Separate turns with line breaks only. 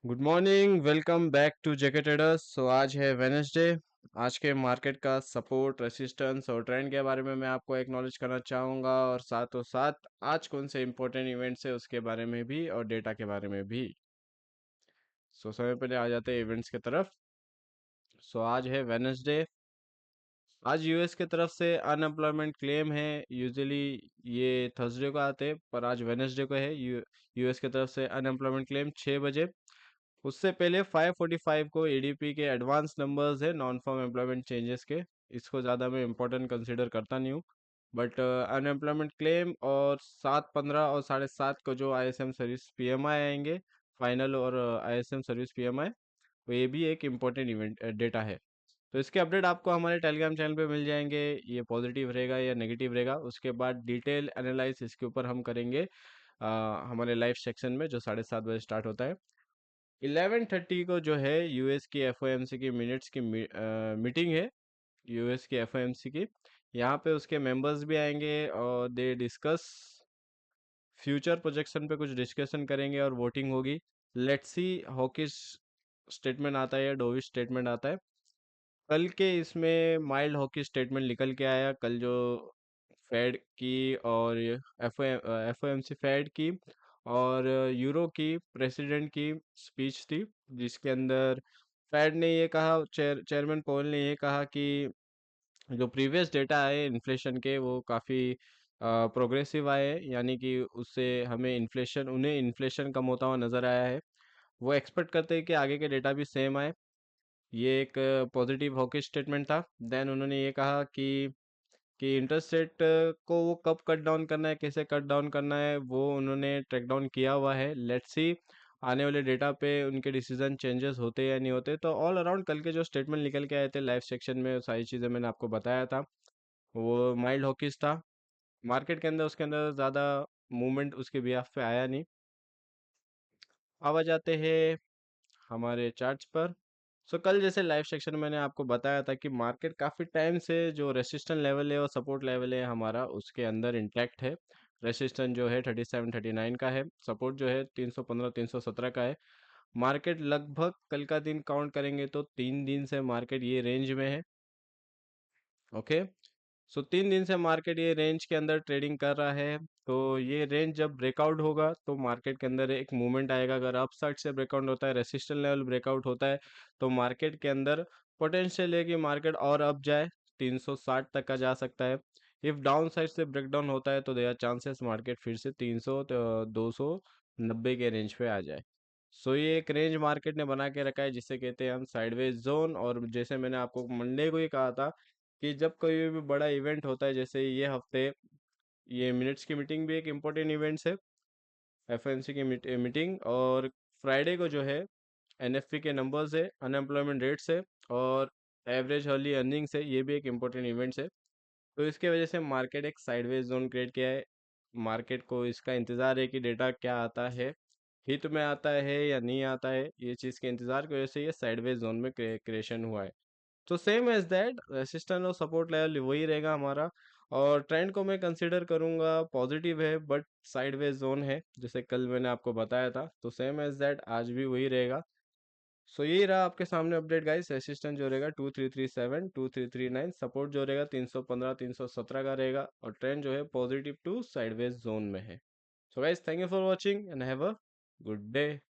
Good morning, welcome back to JK traders. आज है Wednesday. आज के मार्केट का सपोर्ट, रेसिस्टेंस और ट्रेंड के बारे में मैं आपको एक्नॉलेज करना चाहूँगा, और साथों साथ आज कौन से इंपॉर्टेंट इवेंट्स है उसके बारे में भी और डेटा के बारे में भी। समय पहले आ जाते हैं इवेंट्स की तरफ। आज है वेनेसडे। आज यूएस की तरफ से अनएम्प्लॉयमेंट क्लेम है। यूजुअली ये थर्सडे को आते हैं, पर आज वेनेसडे को है। यूएस की तरफ से अनएम्प्लॉयमेंट क्लेम 6 बजे। उससे पहले 5:45 को एडीपी के एडवांस नंबर्स है नॉन फॉर्म एम्प्लॉयमेंट चेंजेस के। इसको ज़्यादा मैं इम्पोर्टेंट कंसिडर करता नहीं हूँ, बट अनएम्प्लॉयमेंट क्लेम और 7:15 और 7:30 को जो आईएसएम सर्विस पीएमआई आएंगे, फाइनल और आईएसएम सर्विस पीएमआई, तो ये भी एक इम्पोर्टेंट इवेंट डेटा है। तो इसके अपडेट आपको हमारे टेलीग्राम चैनल पे मिल जाएंगे। ये पॉजिटिव रहेगा या नेगेटिव रहेगा, उसके बाद डिटेल एनालाइज इसके ऊपर हम करेंगे हमारे लाइव सेक्शन में, जो 7:30 बजे स्टार्ट होता है। 11:30 को जो है यूएस की एफओएमसी की मिनट्स की मीटिंग है। यूएस की एफओएमसी की, यहाँ पे उसके मेंबर्स भी आएंगे और दे डिस्कस फ्यूचर प्रोजेक्शन पे कुछ डिस्कशन करेंगे और वोटिंग होगी। लेट्स सी हॉकिश स्टेटमेंट आता है या डोविश स्टेटमेंट आता है। कल के इसमें माइल्ड हॉकी स्टेटमेंट निकल के आया। कल जो फेड की और एफओएमसी फेड की और यूरो की प्रेसिडेंट की स्पीच थी, जिसके अंदर फेड ने ये कहा, चेयरमैन पॉवेल ने ये कहा कि जो प्रीवियस डेटा आए इन्फ्लेशन के, वो काफ़ी प्रोग्रेसिव आए हैं, यानी कि उससे हमें उन्हें इन्फ्लेशन कम होता हुआ नज़र आया है। वो एक्सपेक्ट करते हैं कि आगे के डेटा भी सेम आए। ये एक पॉजिटिव हॉकिश स्टेटमेंट था। देन उन्होंने ये कहा कि इंटरेस्ट रेट को वो कब कट डाउन करना है, कैसे कट डाउन करना है, वो उन्होंने ट्रैक डाउन किया हुआ है। लेट्स सी आने वाले डेटा पे उनके डिसीजन चेंजेस होते या नहीं होते। तो ऑल अराउंड कल के जो स्टेटमेंट निकल के आए थे लाइव सेक्शन में, वो सारी चीज़ें मैंने आपको बताया था। वो माइल्ड हॉकिश था। मार्केट के अंदर उसके अंदर ज़्यादा मूवमेंट उसके बिहाफ पे आया नहीं। अब आ जाते हैं हमारे चार्ट्स पर। कल जैसे लाइव सेक्शन में मैंने आपको बताया था कि मार्केट काफ़ी टाइम से जो रेसिस्टेंस लेवल है और सपोर्ट लेवल है हमारा, उसके अंदर इंटैक्ट है। रेसिस्टेंस जो है 37-39 का है, सपोर्ट जो है 315-317 का है। मार्केट लगभग कल का दिन काउंट करेंगे तो 3 दिन से मार्केट ये रेंज में है। ओके, 3 दिन से मार्केट ये रेंज के अंदर ट्रेडिंग कर रहा है। तो ये रेंज जब ब्रेकआउट होगा तो मार्केट के अंदर एक मूवमेंट आएगा। अगर अप साइड से ब्रेकआउट होता है, रेसिस्टेंस लेवल ब्रेकआउट होता है, तो मार्केट के अंदर पोटेंशियल है कि मार्केट और अप जाए, 360 तक का जा सकता है। इफ डाउन साइड से ब्रेकडाउन होता है तो देयर चांसेस मार्केट फिर से 300 290 के रेंज पे आ जाए। ये एक रेंज मार्केट ने बना के रखा है, जिसे कहते हैं हम साइडवेज जोन। और जैसे मैंने आपको मंडे को ही कहा था कि जब कोई भी बड़ा इवेंट होता है, जैसे ये हफ्ते ये मिनट्स की मीटिंग भी एक इम्पोर्टेंट इवेंट्स है, एफएमसी की मीटिंग, और फ्राइडे को जो है एनएफपी के नंबर्स है, अनएम्प्लॉयमेंट रेट्स है, और एवरेज अर्ली अर्निंग्स है, ये भी एक इम्पोर्टेंट इवेंट्स है। तो इसके वजह से मार्केट एक साइडवेज जोन क्रिएट किया है। मार्केट को इसका इंतज़ार है कि डेटा क्या आता है, हिट में आता है या नहीं आता है। ये चीज़ के इंतज़ार की वजह से ये साइडवेज जोन में क्रिएशन हुआ है। तो सेम एज दैट रेसिस्टेंस और सपोर्ट लेवल वही रहेगा हमारा। और ट्रेंड को मैं कंसीडर करूंगा पॉजिटिव है, बट साइडवेज जोन है, जैसे कल मैंने आपको बताया था। तो सेम एज दैट आज भी वही रहेगा। यही रहा आपके सामने अपडेट गाइस। रेसिस्टेंस जो रहेगा 2337 2339, सपोर्ट जो रहेगा 315 317 का रहेगा, और ट्रेंड जो है पॉजिटिव टू साइडवेज जोन में है। Guys, thank you for watching and have a good day.